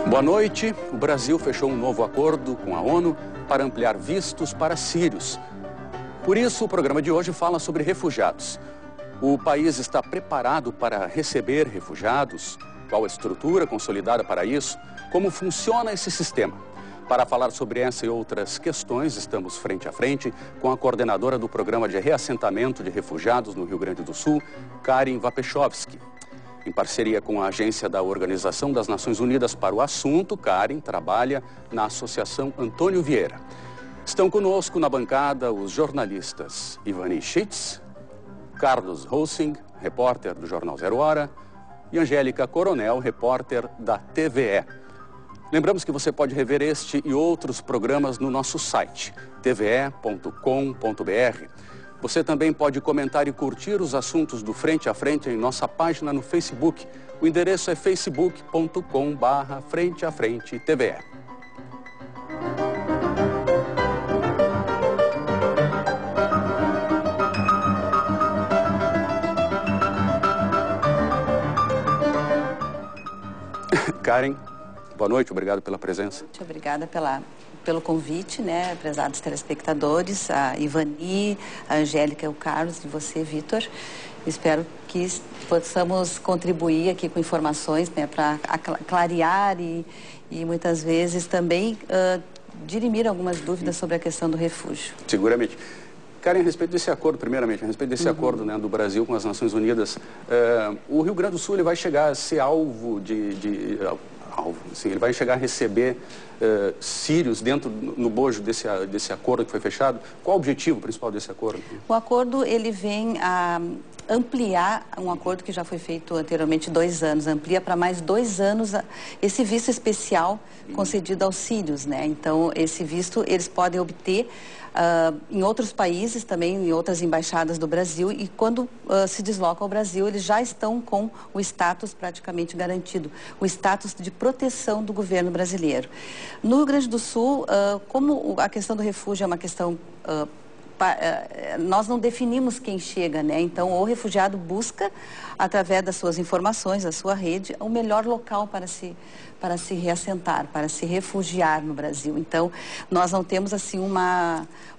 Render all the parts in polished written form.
Boa noite. O Brasil fechou um novo acordo com a ONU para ampliar vistos para sírios. Por isso, o programa de hoje fala sobre refugiados. O país está preparado para receber refugiados? Qual a estrutura consolidada para isso? Como funciona esse sistema? Para falar sobre essa e outras questões, estamos frente a frente com a coordenadora do Programa de Reassentamento de Refugiados no Rio Grande do Sul, Karen Wapechowski. Em parceria com a agência da Organização das Nações Unidas para o assunto, Karen trabalha na Associação Antônio Vieira. Estão conosco na bancada os jornalistas Ivani Schitz, Carlos Rossing, repórter do Jornal Zero Hora, e Angélica Coronel, repórter da TVE. Lembramos que você pode rever este e outros programas no nosso site, tve.com.br. Você também pode comentar e curtir os assuntos do Frente a Frente em nossa página no Facebook. O endereço é facebook.com/FrenteAFrenteTVE. Karen, boa noite, obrigado pela presença. Muito obrigada pelo convite, né, prezados telespectadores, a Ivani, a Angélica e o Carlos, e você, Vitor. Espero que possamos contribuir aqui com informações, né, para clarear e muitas vezes também dirimir algumas dúvidas sobre a questão do refúgio. Seguramente. Karen, a respeito desse acordo, primeiramente, a respeito desse acordo, né, do Brasil com as Nações Unidas, o Rio Grande do Sul ele vai chegar a ser alvo assim, ele vai chegar a receber sírios dentro, no bojo desse acordo que foi fechado? Qual o objetivo principal desse acordo? O acordo, ele vem a ampliar um acordo que já foi feito anteriormente 2 anos, amplia para mais 2 anos esse visto especial concedido aos sírios, né? Então, esse visto eles podem obter em outros países também, em outras embaixadas do Brasil, e quando se deslocam ao Brasil, eles já estão com o status praticamente garantido, o status de proteção do governo brasileiro. No Rio Grande do Sul, como a questão do refúgio é uma questão nós não definimos quem chega, né? Então, o refugiado busca, através das suas informações, da sua rede, o melhor local para se reassentar, para se refugiar no Brasil. Então, nós não temos, assim,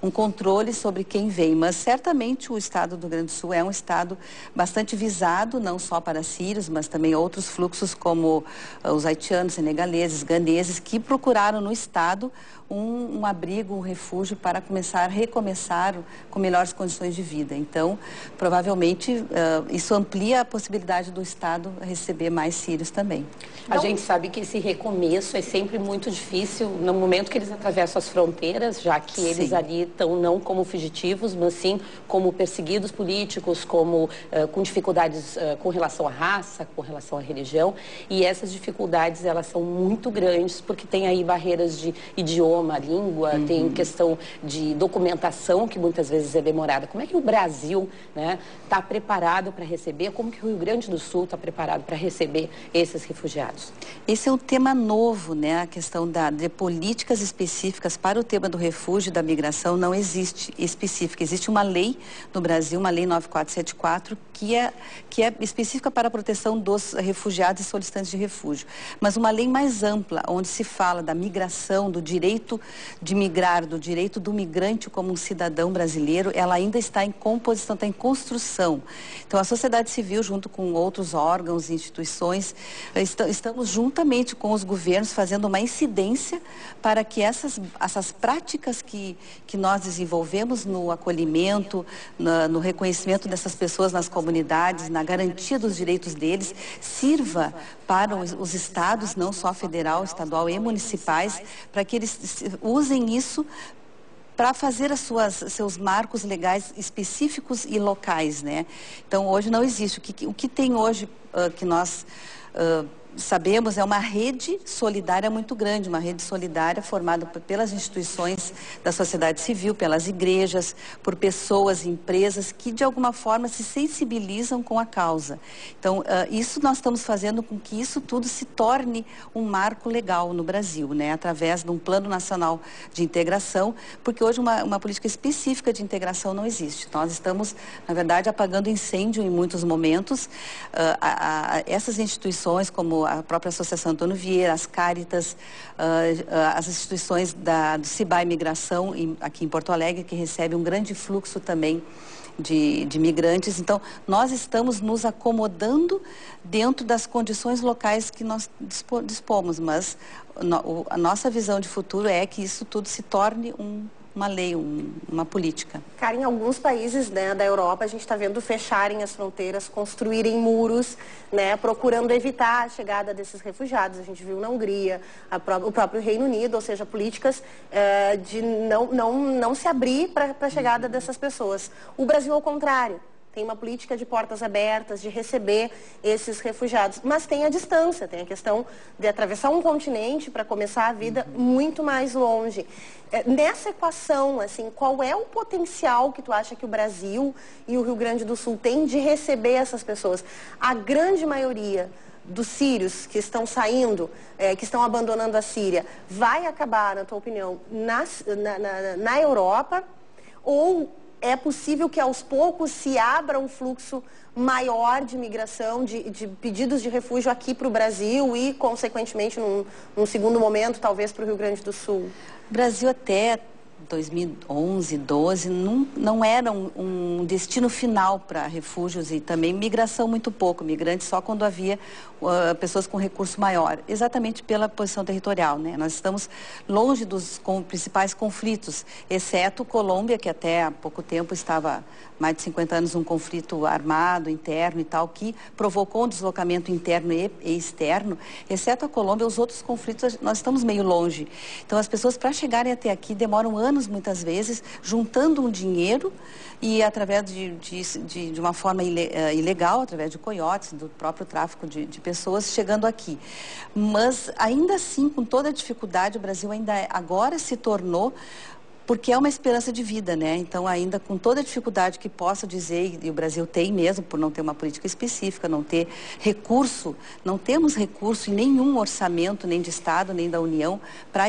um controle sobre quem vem, mas certamente o estado do Rio Grande do Sul é um estado bastante visado, não só para sírios, mas também outros fluxos como os haitianos, senegaleses, ganeses, que procuraram no estado um abrigo, um refúgio para recomeçar com melhores condições de vida. Então, provavelmente, isso amplia a possibilidade do Estado receber mais sírios também. A gente sabe que esse recomeço é sempre muito difícil no momento que eles atravessam as fronteiras, já que eles ali estão não como fugitivos, mas sim como perseguidos políticos, como com dificuldades com relação à raça, com relação à religião. E essas dificuldades, elas são muito grandes, porque tem aí barreiras de idioma, língua, tem questão de documentação, que muitas vezes é demorada. Como é que o Brasil, né, está preparado para receber? Como que o Rio Grande do Sul está preparado para receber esses refugiados? Esse é um tema novo, né? A questão de políticas específicas para o tema do refúgio e da migração não existe específica. Existe uma lei no Brasil, uma lei 9474, que é específica para a proteção dos refugiados e solicitantes de refúgio. Mas uma lei mais ampla, onde se fala da migração, do direito de migrar, do direito do migrante como um cidadão brasileiro, ela ainda está em composição, está em construção. Então, a sociedade civil, junto com outros órgãos e instituições, estamos juntamente com os governos fazendo uma incidência para que essas práticas que nós desenvolvemos no acolhimento, no reconhecimento dessas pessoas nas comunidades, na garantia dos direitos deles, sirva para os estados, não só federal, estadual e municipais, para que eles usem isso para fazer seus marcos legais específicos e locais, né? Então, hoje não existe. O que tem hoje que nós sabemos é uma rede solidária muito grande, uma rede solidária formada pelas instituições da sociedade civil, pelas igrejas, por pessoas, empresas que de alguma forma se sensibilizam com a causa. Então, isso nós estamos fazendo com que isso tudo se torne um marco legal no Brasil, né? Através de um plano nacional de integração, porque hoje uma política específica de integração não existe. Nós estamos, na verdade, apagando incêndio em muitos momentos. Essas instituições como a própria Associação Antônio Vieira, as Cáritas, as instituições do CIBA Imigração aqui em Porto Alegre, que recebe um grande fluxo também de migrantes. Então, nós estamos nos acomodando dentro das condições locais que nós dispomos, mas a nossa visão de futuro é que isso tudo se torne uma lei, uma política. Cara, em alguns países, né, da Europa, a gente está vendo fecharem as fronteiras, construírem muros, né, procurando evitar a chegada desses refugiados. A gente viu na Hungria, o próprio Reino Unido, ou seja, políticas de não se abrir para a chegada dessas pessoas. O Brasil, ao contrário, tem uma política de portas abertas, de receber esses refugiados. Mas tem a distância, tem a questão de atravessar um continente para começar a vida muito mais longe. Nessa equação, assim, qual é o potencial que tu acha que o Brasil e o Rio Grande do Sul têm de receber essas pessoas? A grande maioria dos sírios que estão saindo, que estão abandonando a Síria, vai acabar, na tua opinião, na Europa? Ou é possível que aos poucos se abra um fluxo maior de migração, de pedidos de refúgio aqui para o Brasil e, consequentemente, num segundo momento, talvez para o Rio Grande do Sul? O Brasil até 2011, 12, não era um destino final para refúgios e também migração muito pouco, migrantes só quando havia pessoas com recurso maior, exatamente pela posição territorial, né? Nós estamos longe dos principais conflitos, exceto Colômbia, que até há pouco tempo estava, mais de 50 anos, um conflito armado, interno e tal, que provocou um deslocamento interno e externo. Exceto a Colômbia, os outros conflitos, nós estamos meio longe. Então, as pessoas, para chegarem até aqui, demoram anos, muitas vezes, juntando um dinheiro e através de uma forma ilegal, através de coiotes, do próprio tráfico de pessoas, chegando aqui. Mas, ainda assim, com toda a dificuldade, o Brasil agora se tornou, porque é uma esperança de vida, né? Então, ainda com toda a dificuldade que posso dizer, e o Brasil tem mesmo, por não ter uma política específica, não ter recurso, não temos recurso em nenhum orçamento, nem de Estado, nem da União, para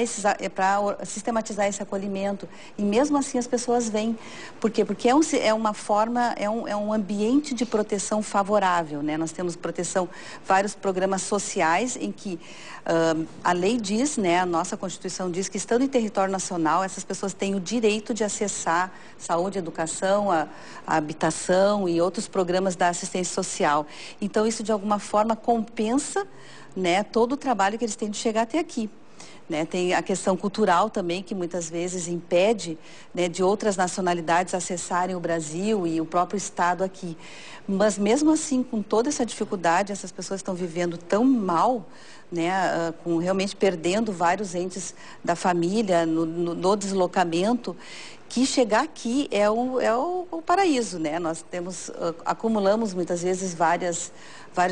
sistematizar esse acolhimento. E mesmo assim as pessoas vêm. Por quê? Porque é uma forma, é um ambiente de proteção favorável, né? Nós temos vários programas sociais em que a lei diz, né, a nossa Constituição diz que, estando em território nacional, essas pessoas têm o direito de acessar saúde, educação, a habitação e outros programas da assistência social. Então, isso, de alguma forma, compensa, né, todo o trabalho que eles têm de chegar até aqui. Né, tem a questão cultural também, que muitas vezes impede, né, de outras nacionalidades acessarem o Brasil e o próprio Estado aqui. Mas mesmo assim, com toda essa dificuldade, essas pessoas estão vivendo tão mal, né, realmente perdendo vários entes da família no deslocamento, que chegar aqui é o paraíso, né? Nós acumulamos muitas vezes vários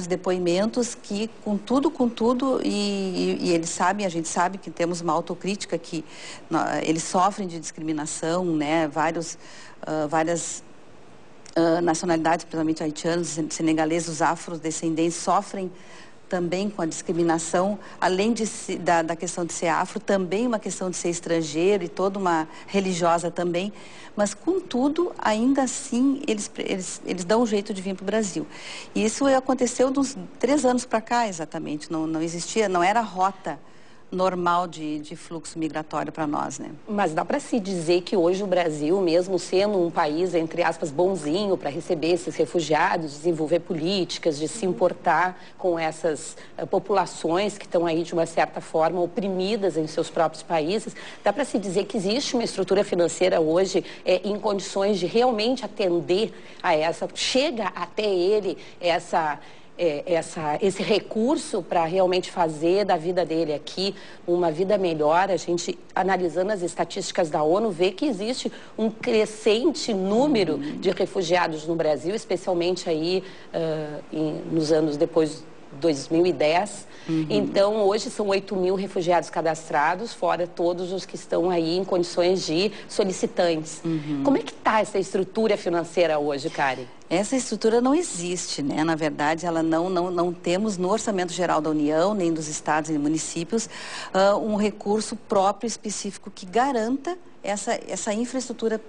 depoimentos que, com tudo, e eles sabem, a gente sabe que temos uma autocrítica, que eles sofrem de discriminação, né? Várias nacionalidades, principalmente haitianos, senegaleses, os afrodescendentes, sofrem também com a discriminação, além da questão de ser afro, também uma questão de ser estrangeiro e toda uma religiosa também, mas, contudo, ainda assim, eles dão um jeito de vir para o Brasil. E isso aconteceu de uns 3 anos para cá, exatamente, não existia, não era rota normal de fluxo migratório para nós, né? Mas dá para se dizer que hoje o Brasil, mesmo sendo um país, entre aspas, bonzinho para receber esses refugiados, desenvolver políticas de se importar com essas populações que estão aí, de uma certa forma, oprimidas em seus próprios países, dá para se dizer que existe uma estrutura financeira hoje em condições de realmente atender a chega até ele esse recurso para realmente fazer da vida dele aqui uma vida melhor. A gente, analisando as estatísticas da ONU, vê que existe um crescente número de refugiados no Brasil, especialmente aí nos anos depois de 2010. Então, hoje são 8.000 refugiados cadastrados, fora todos os que estão aí em condições de solicitantes. Como é que está essa estrutura financeira hoje, Karen? Essa estrutura não existe, né? Na verdade, ela não temos no Orçamento Geral da União, nem dos estados e municípios, um recurso próprio específico que garanta essa infraestrutura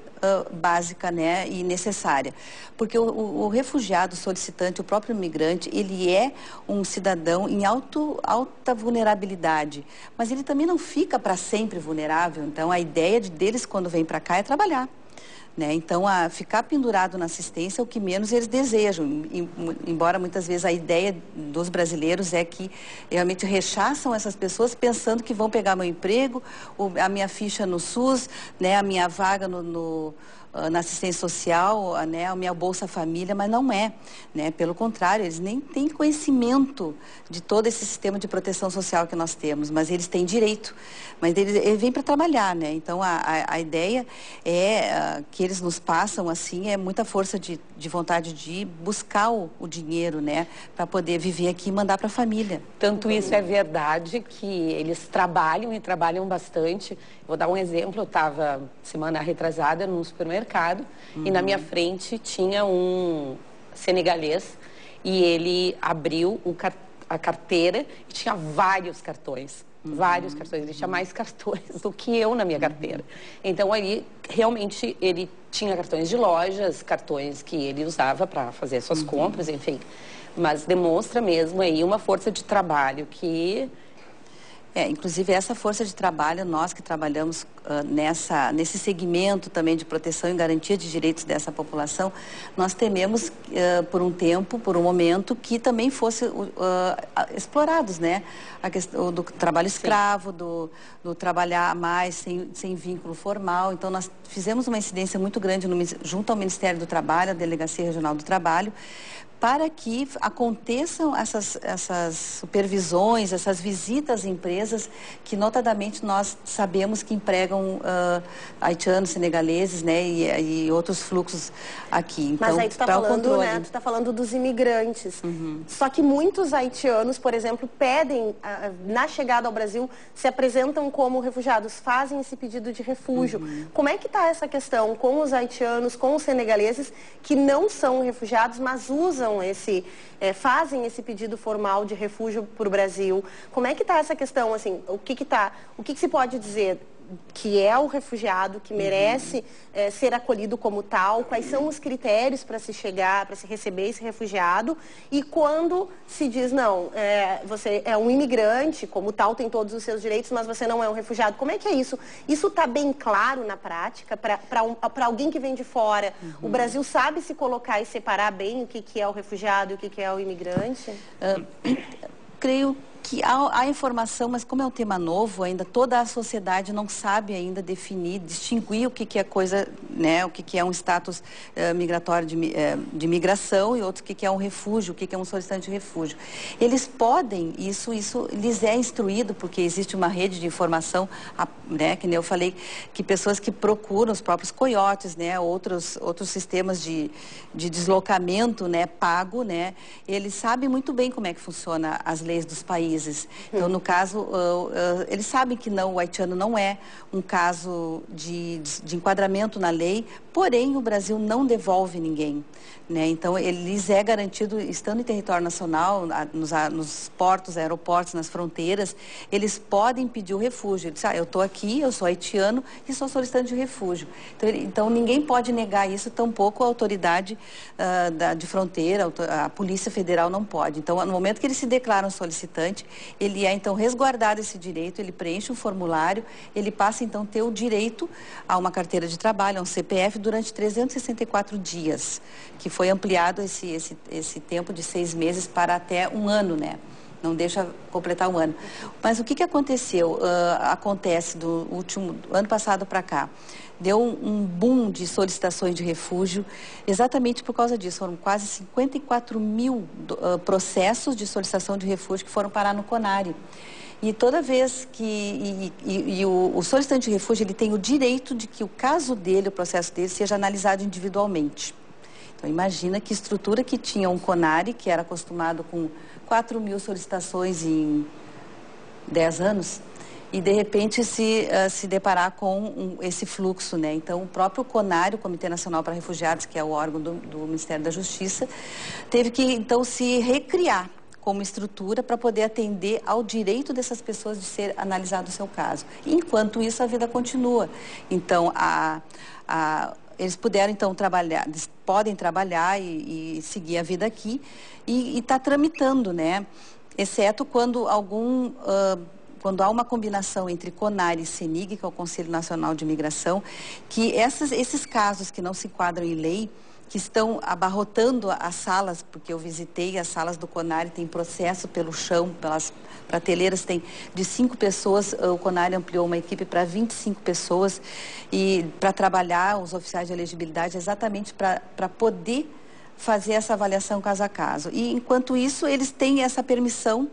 básica, né, e necessária. Porque o refugiado, solicitante, o próprio migrante, ele é um cidadão em alta vulnerabilidade, mas ele também não fica para sempre vulnerável. Então, a ideia deles, quando vêm para cá, é trabalhar. Né? Então, ficar pendurado na assistência é o que menos eles desejam, embora muitas vezes a ideia dos brasileiros é que realmente rechaçam essas pessoas pensando que vão pegar meu emprego, a minha ficha no SUS, né, a minha vaga na assistência social, né, a minha Bolsa Família, mas não é, né? Pelo contrário, eles nem têm conhecimento de todo esse sistema de proteção social que nós temos, mas eles têm direito, mas eles vêm para trabalhar, né? Então, a ideia é que eles nos passam, assim, é muita força de vontade de buscar o dinheiro, né, para poder viver aqui e mandar para a família. Tanto isso é verdade que eles trabalham e trabalham bastante. Vou dar um exemplo, eu estava semana retrasada num supermercado e na minha frente tinha um senegalês e ele abriu a carteira e tinha vários cartões. Vários cartões, ele tinha mais cartões do que eu na minha carteira. Então, aí, realmente, ele tinha cartões de lojas, cartões que ele usava para fazer suas compras, enfim. Mas demonstra mesmo aí uma força de trabalho que... inclusive essa força de trabalho, nós que trabalhamos nesse segmento também de proteção e garantia de direitos dessa população, nós tememos por um tempo, por um momento, que também fosse explorados, né? A questão do trabalho escravo, do trabalhar mais sem vínculo formal. Então, nós fizemos uma incidência muito grande junto ao Ministério do Trabalho, a Delegacia Regional do Trabalho, para que aconteçam essas supervisões, essas visitas a empresas que, notadamente, nós sabemos que empregam haitianos, senegaleses, né, e outros fluxos aqui. Então, mas aí tu está falando, né, tu tá falando dos imigrantes. Só que muitos haitianos, por exemplo, pedem, na chegada ao Brasil, se apresentam como refugiados, fazem esse pedido de refúgio. Como é que está essa questão com os haitianos, com os senegaleses, que não são refugiados, mas usam fazem esse pedido formal de refúgio para o Brasil? Como é que está essa questão, assim, o que se pode dizer que é o refugiado, que merece ser acolhido como tal? Quais são os critérios para se chegar, para se receber esse refugiado? E quando se diz, não, você é um imigrante, como tal, tem todos os seus direitos, mas você não é um refugiado. Como é que é isso? Isso está bem claro na prática, para alguém que vem de fora? O Brasil sabe se colocar e separar bem o que é o refugiado e o que é o imigrante? Creio que há informação, mas como é um tema novo, ainda toda a sociedade não sabe ainda definir, distinguir o que é coisa, né, o que é um status migratório de migração e outro o que é um refúgio, o que é um solicitante de refúgio. Eles podem, isso lhes é instruído, porque existe uma rede de informação, né, que nem eu falei, que pessoas que procuram os próprios coiotes, né, outros sistemas de deslocamento, né, pago, né, eles sabem muito bem como é que funciona as leis dos países. Então, no caso, eles sabem que o haitiano não é um caso de enquadramento na lei, porém o Brasil não devolve ninguém, né? Então, eles é garantido, estando em território nacional, nos portos, aeroportos, nas fronteiras, eles podem pedir o refúgio. Eles dizem, eu estou aqui, eu sou haitiano e sou solicitante de refúgio. Então, ninguém pode negar isso, tampouco a autoridade de fronteira, a Polícia Federal não pode. Então, no momento que eles se declaram solicitante, ele é, então, resguardado esse direito, ele preenche um formulário, ele passa, então, a ter o direito a uma carteira de trabalho, a um CPF, durante 364 dias, que foi ampliado esse tempo de 6 meses para até 1 ano, né? Não deixa completar 1 ano. Mas o que aconteceu? Acontece do ano passado para cá. Deu um boom de solicitações de refúgio, exatamente por causa disso. Foram quase 54 mil processos de solicitação de refúgio que foram parar no CONARE. E toda vez que o solicitante de refúgio, ele tem o direito de que o caso dele, o processo dele, seja analisado individualmente. Então, imagina que estrutura que tinha um CONARE, que era acostumado com 4 mil solicitações em 10 anos, e de repente se deparar com esse fluxo, né? Então, o próprio CONARE, o Comitê Nacional para Refugiados, que é o órgão do Ministério da Justiça, teve que, então, se recriar como estrutura para poder atender ao direito dessas pessoas de ser analisado o seu caso. Enquanto isso, a vida continua. Então, eles puderam, então, trabalhar, eles podem trabalhar e seguir a vida aqui e está tramitando, né? Exceto quando quando há uma combinação entre CONARE e CENIG, que é o Conselho Nacional de Imigração, que esses casos que não se enquadram em lei, que estão abarrotando as salas, porque eu visitei as salas do CONARE, tem processo pelo chão, pelas prateleiras, tem de 5 pessoas, o CONARE ampliou uma equipe para 25 pessoas, e para trabalhar os oficiais de elegibilidade exatamente para poder fazer essa avaliação caso a caso. E, enquanto isso, eles têm essa permissão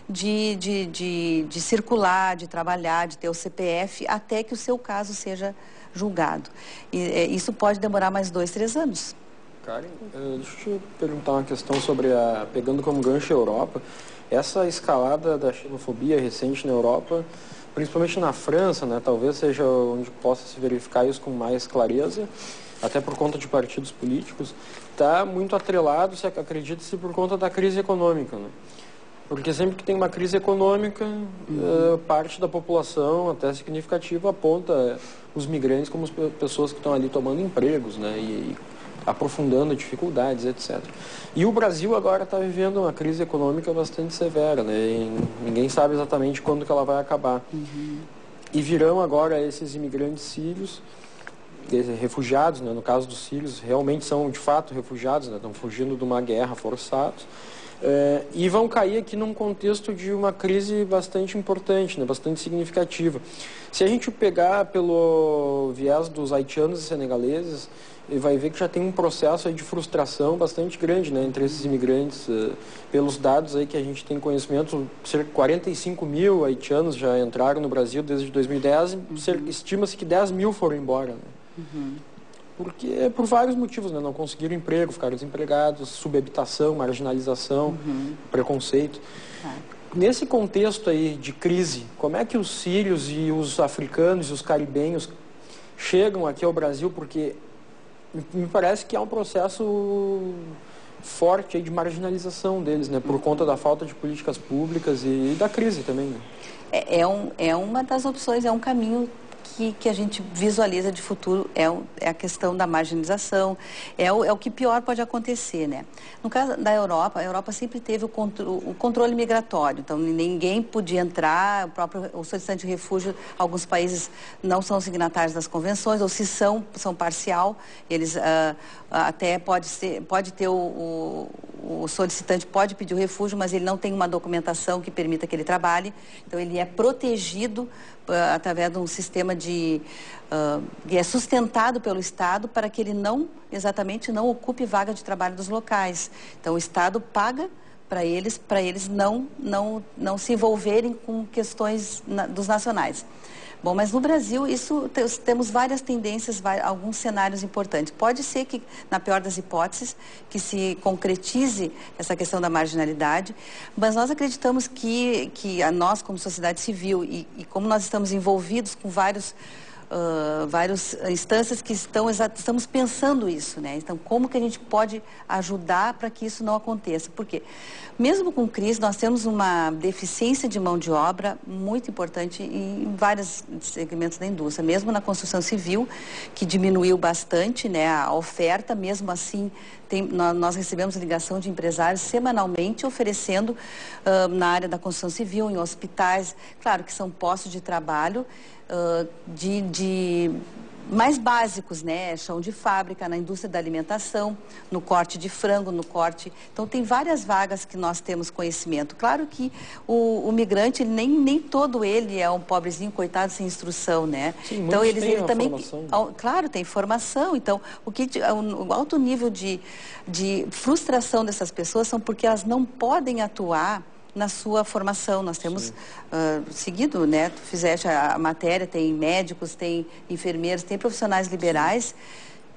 de circular, de trabalhar, de ter o CPF, até que o seu caso seja julgado. E isso pode demorar mais 2, 3 anos. Karen, deixa eu te perguntar uma questão sobre pegando como gancho a Europa, essa escalada da xenofobia recente na Europa, principalmente na França, né, talvez seja onde possa se verificar isso com mais clareza, até por conta de partidos políticos, está muito atrelado, se acredita-se, por conta da crise econômica, né? Porque sempre que tem uma crise econômica, parte da população, até significativa, aponta os migrantes como pessoas que estão ali tomando empregos, né, e aprofundando dificuldades, etc. E o Brasil agora está vivendo uma crise econômica bastante severa, né, e ninguém sabe exatamente quando que ela vai acabar. E virão agora esses imigrantes sírios, refugiados, né, no caso dos sírios, realmente são de fato refugiados, né, estão fugindo de uma guerra forçados. E vão cair aqui num contexto de uma crise bastante importante, né, bastante significativa. Se a gente pegar pelo viés dos haitianos e senegaleses, vai ver que já tem um processo aí de frustração bastante grande, né, entre esses imigrantes. Pelos dados aí que a gente tem conhecimento, cerca de 45 mil haitianos já entraram no Brasil desde 2010, estima-se que 10 mil foram embora, né? Porque por vários motivos, né? Não conseguiram emprego, ficaram desempregados, subhabitação, marginalização, preconceito. Nesse contexto aí de crise, como é que os sírios e os africanos e os caribenhos chegam aqui ao Brasil? Porque me parece que há um processo forte aí de marginalização deles, né? Por conta da falta de políticas públicas e da crise também, né? É uma das opções, é um caminho que a gente visualiza de futuro, é a questão da marginalização, é o que pior pode acontecer, né? No caso da Europa, a Europa sempre teve o controle migratório, então ninguém podia entrar, o solicitante de refúgio, alguns países não são signatários das convenções, ou se são parcial, eles até pode ter o solicitante pode pedir o refúgio, mas ele não tem uma documentação que permita que ele trabalhe, então ele é protegido através de um sistema que é sustentado pelo Estado para que ele não ocupe vaga de trabalho dos locais. Então o Estado paga para eles não se envolverem com questões dos nacionais. Bom, mas no Brasil temos várias tendências, alguns cenários importantes. Pode ser que, na pior das hipóteses, que se concretize essa questão da marginalidade, mas nós acreditamos que nós, como sociedade civil, e como nós estamos envolvidos com várias instâncias que estamos pensando isso, né? Então, como que a gente pode ajudar para que isso não aconteça? Porque, mesmo com crise, nós temos uma deficiência de mão de obra muito importante em vários segmentos da indústria, mesmo na construção civil, que diminuiu bastante, né, a oferta, mesmo assim, nós recebemos ligação de empresários semanalmente oferecendo na área da construção civil, em hospitais, claro que são postos de trabalho, mais básicos, né? Chão de fábrica, na indústria da alimentação, no corte de frango, no corte... Então, tem várias vagas que nós temos conhecimento. Claro que o migrante, nem todo ele é um pobrezinho, coitado, sem instrução, né? Sim, então, ele também... Formação. Claro, tem formação. Então, o alto nível de frustração dessas pessoas são porque elas não podem atuar na sua formação. Nós temos seguido, né? Tu fizeste a matéria, tem médicos, tem enfermeiros, tem profissionais liberais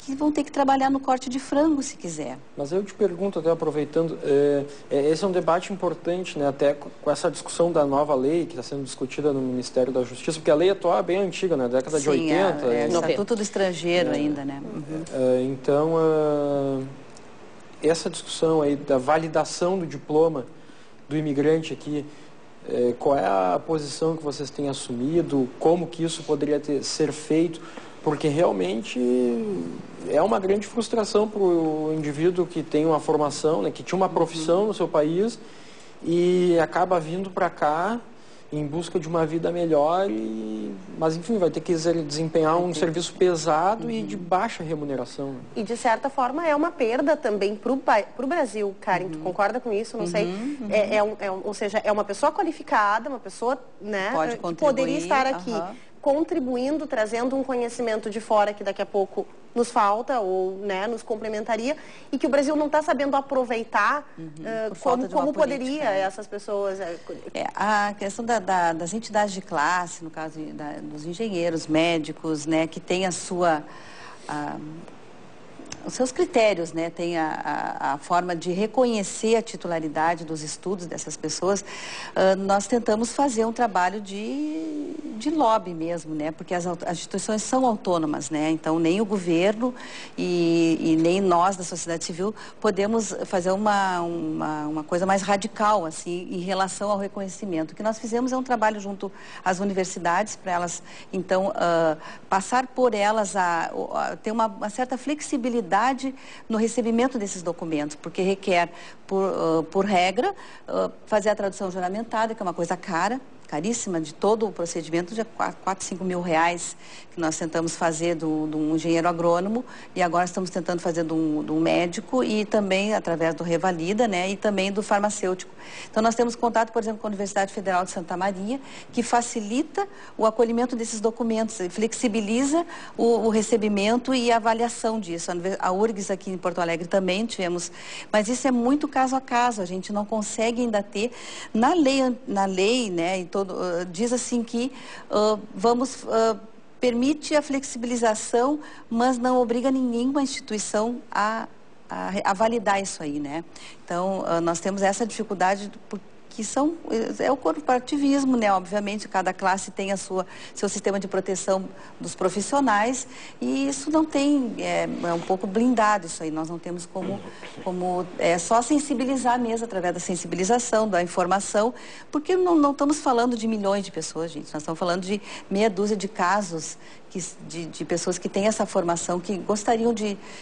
que vão ter que trabalhar no corte de frango, se quiser. Mas eu te pergunto, até aproveitando, esse é um debate importante, né, até com essa discussão da nova lei que está sendo discutida no Ministério da Justiça, porque a lei atual é bem antiga, né, década de 80. É Estatuto do Estrangeiro ainda, né? Então, essa discussão aí da validação do diploma do imigrante aqui, qual é a posição que vocês têm assumido, como que isso poderia ser feito? Porque realmente é uma grande frustração para o indivíduo que tem uma formação, né, que tinha uma profissão no seu país e acaba vindo para cá em busca de uma vida melhor, mas enfim, vai ter que desempenhar um serviço pesado e de baixa remuneração. E de certa forma é uma perda também para o Brasil, Karen, tu concorda com isso? Não sei. Ou seja, é uma pessoa qualificada, uma pessoa, né, que poderia estar aqui contribuindo, trazendo um conhecimento de fora que daqui a pouco nos falta ou, né, nos complementaria, e que o Brasil não está sabendo aproveitar como poderia essas pessoas. A questão das entidades de classe, no caso dos engenheiros, médicos, né, que tem os seus critérios, né? Tem a forma de reconhecer a titularidade dos estudos dessas pessoas. Nós tentamos fazer um trabalho de lobby mesmo, né? Porque as instituições são autônomas, né? Então, nem o governo e nem nós da sociedade civil podemos fazer uma coisa mais radical, assim, em relação ao reconhecimento. O que nós fizemos é um trabalho junto às universidades, para elas, então, passar por elas ter uma certa flexibilidade no recebimento desses documentos, porque requer, por regra, fazer a tradução juramentada, que é uma coisa caríssima, de todo o procedimento, de 4, 5 mil reais, que nós tentamos fazer de um engenheiro agrônomo, e agora estamos tentando fazer de um médico, e também através do Revalida, né, e também do farmacêutico. Então, nós temos contato, por exemplo, com a Universidade Federal de Santa Maria, que facilita o acolhimento desses documentos, flexibiliza o recebimento e a avaliação disso. A URGS aqui em Porto Alegre também tivemos, mas isso é muito caso a caso, a gente não consegue ainda ter, na lei, né, diz assim que permite a flexibilização, mas não obriga nenhuma instituição a validar isso aí, né? Então, nós temos essa dificuldade que é o corporativismo, né? Obviamente, cada classe tem seu sistema de proteção dos profissionais, e isso não tem, é um pouco blindado isso aí. Nós não temos como só sensibilizar mesmo, através da sensibilização, da informação, porque não estamos falando de milhões de pessoas, gente. Nós estamos falando de meia dúzia de casos de pessoas que têm essa formação, que gostariam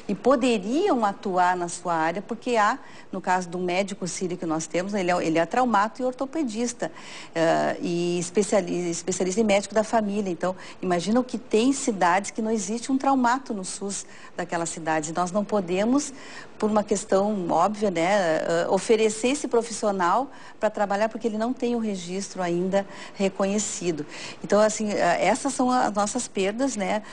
e poderiam atuar na sua área, porque no caso do médico sírio que nós temos, ele é traumato e ortopedista, e especialista em médico da família. Então, imagina que tem cidades que não existe um traumato no SUS daquelas cidades. Nós não podemos, por uma questão óbvia, né, oferecer esse profissional para trabalhar, porque ele não tem o registro ainda reconhecido. Então, assim, essas são as nossas perdas, né,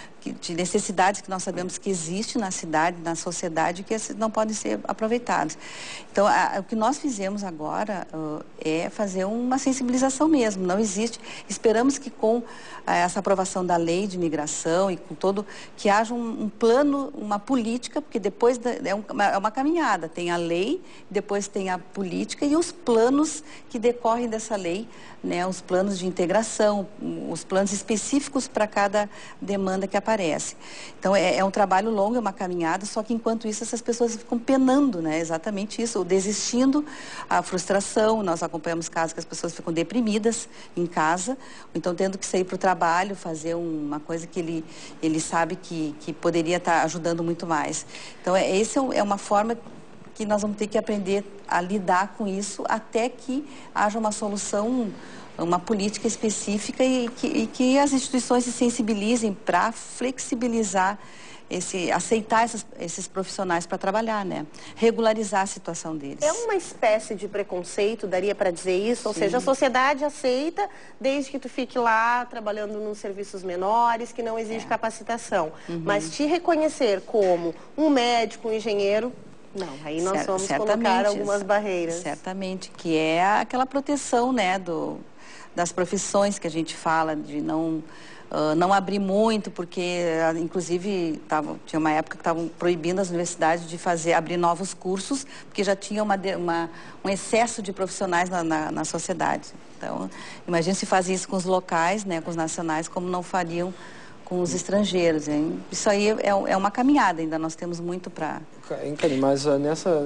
de necessidades que nós sabemos que existe na cidade, na sociedade, que não podem ser aproveitados. Então, o que nós fizemos agora é fazer uma sensibilização mesmo. Não existe. Esperamos que com essa aprovação da lei de imigração e com que haja um plano, uma política, porque depois é uma caminhada. Tem a lei, depois tem a política e os planos que decorrem dessa lei, né, os planos de integração, os planos específicos para cada demanda que aparece. Então, é um trabalho longo, é uma caminhada, só que enquanto isso essas pessoas ficam penando, né, exatamente isso, ou desistindo, a frustração. Nós acompanhamos casos que as pessoas ficam deprimidas em casa, ou então tendo que sair para o trabalho, fazer uma coisa que ele sabe que poderia estar ajudando muito mais. Então, essa é uma forma que nós vamos ter que aprender a lidar com isso até que haja uma solução, uma política específica e que as instituições se sensibilizem para flexibilizar aceitar esses profissionais para trabalhar, né? Regularizar a situação deles. É uma espécie de preconceito, daria para dizer isso? Ou seja, a sociedade aceita desde que tu fique lá trabalhando nos serviços menores, que não exige capacitação. Mas te reconhecer como um médico, um engenheiro, não, aí nós vamos colocar algumas barreiras. Certamente, que é aquela proteção, né, das profissões que a gente fala, de não não abrir muito, porque, inclusive, tinha uma época que estavam proibindo as universidades de abrir novos cursos, porque já tinha um excesso de profissionais na sociedade. Então, imagine se fazia isso com os locais, né, com os nacionais, como não fariam com os estrangeiros, hein? Isso aí é uma caminhada, ainda nós temos muito para... Mas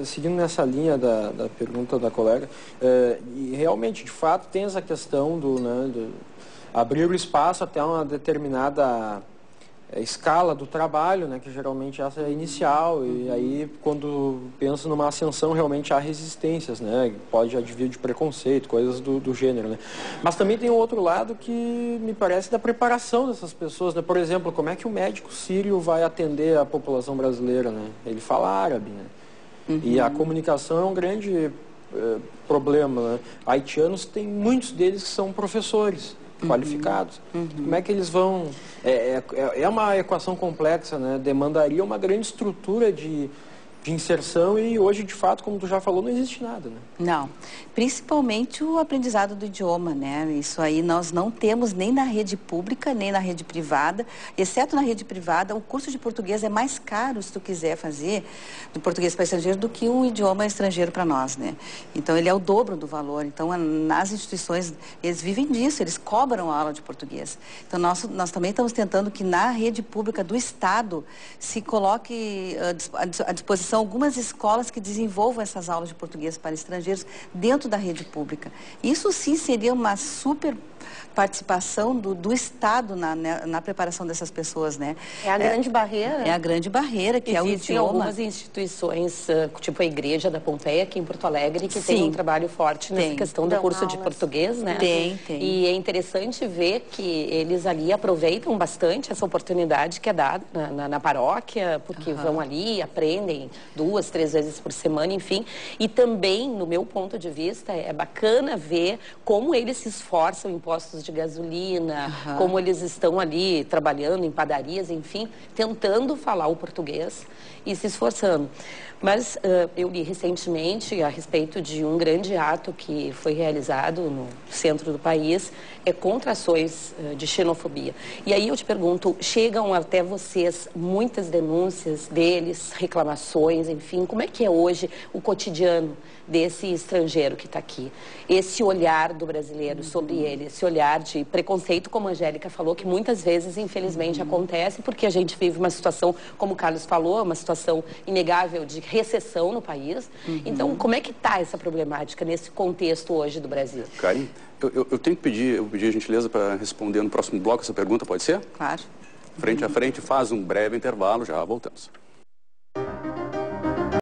seguindo nessa linha da pergunta da colega, e realmente, de fato, tem essa questão de abrir o espaço até uma determinada escala do trabalho, né, que geralmente essa é inicial, e aí quando penso numa ascensão realmente há resistências, né, pode advir de preconceito, coisas do gênero, né. Mas também tem um outro lado que me parece da preparação dessas pessoas, né, por exemplo, como é que o médico sírio vai atender a população brasileira, né, ele fala árabe, né, e a comunicação é um grande problema, né, haitianos tem muitos deles que são professores qualificados. Como é que eles vão... É uma equação complexa, né? Demandaria uma grande estrutura de inserção e hoje, de fato, como tu já falou, não existe nada, né? Não. Principalmente o aprendizado do idioma, né? Isso aí nós não temos nem na rede pública, nem na rede privada. Exceto na rede privada, o curso de português é mais caro, se tu quiser fazer, do português para estrangeiro, do que o idioma estrangeiro para nós, né? Então, ele é o dobro do valor. Então, nas instituições, eles vivem disso, eles cobram a aula de português. Então, nós também estamos tentando que na rede pública do Estado se coloque à disposição algumas escolas que desenvolvam essas aulas de português para estrangeiros dentro da rede pública. Isso sim seria uma super participação do Estado na preparação dessas pessoas, né? É a grande barreira? É a grande barreira, que é o idioma. Existem algumas instituições, tipo a Igreja da Pompeia, aqui em Porto Alegre, que tem um trabalho forte nessa questão do curso de português, né? Tem. E é interessante ver que eles ali aproveitam bastante essa oportunidade que é dada na paróquia, porque vão ali, aprendem 2, 3 vezes por semana, enfim. E também, no meu ponto de vista, é bacana ver como eles se esforçam em postos de gasolina, como eles estão ali trabalhando em padarias, enfim, tentando falar o português e se esforçando. Mas eu li recentemente a respeito de um grande ato que foi realizado no centro do país, contra ações de xenofobia. E aí eu te pergunto, chegam até vocês muitas denúncias deles, reclamações, enfim, como é que é hoje o cotidiano desse estrangeiro que está aqui? Esse olhar do brasileiro sobre ele, esse olhar de preconceito, como a Angélica falou, que muitas vezes, infelizmente, acontece, porque a gente vive uma situação, como o Carlos falou, uma situação inegável de recessão no país. Então, como é que está essa problemática nesse contexto hoje do Brasil? Karen, eu tenho que pedir a gentileza para responder no próximo bloco essa pergunta, pode ser? Claro. Frente a frente, faz um breve intervalo, já voltamos.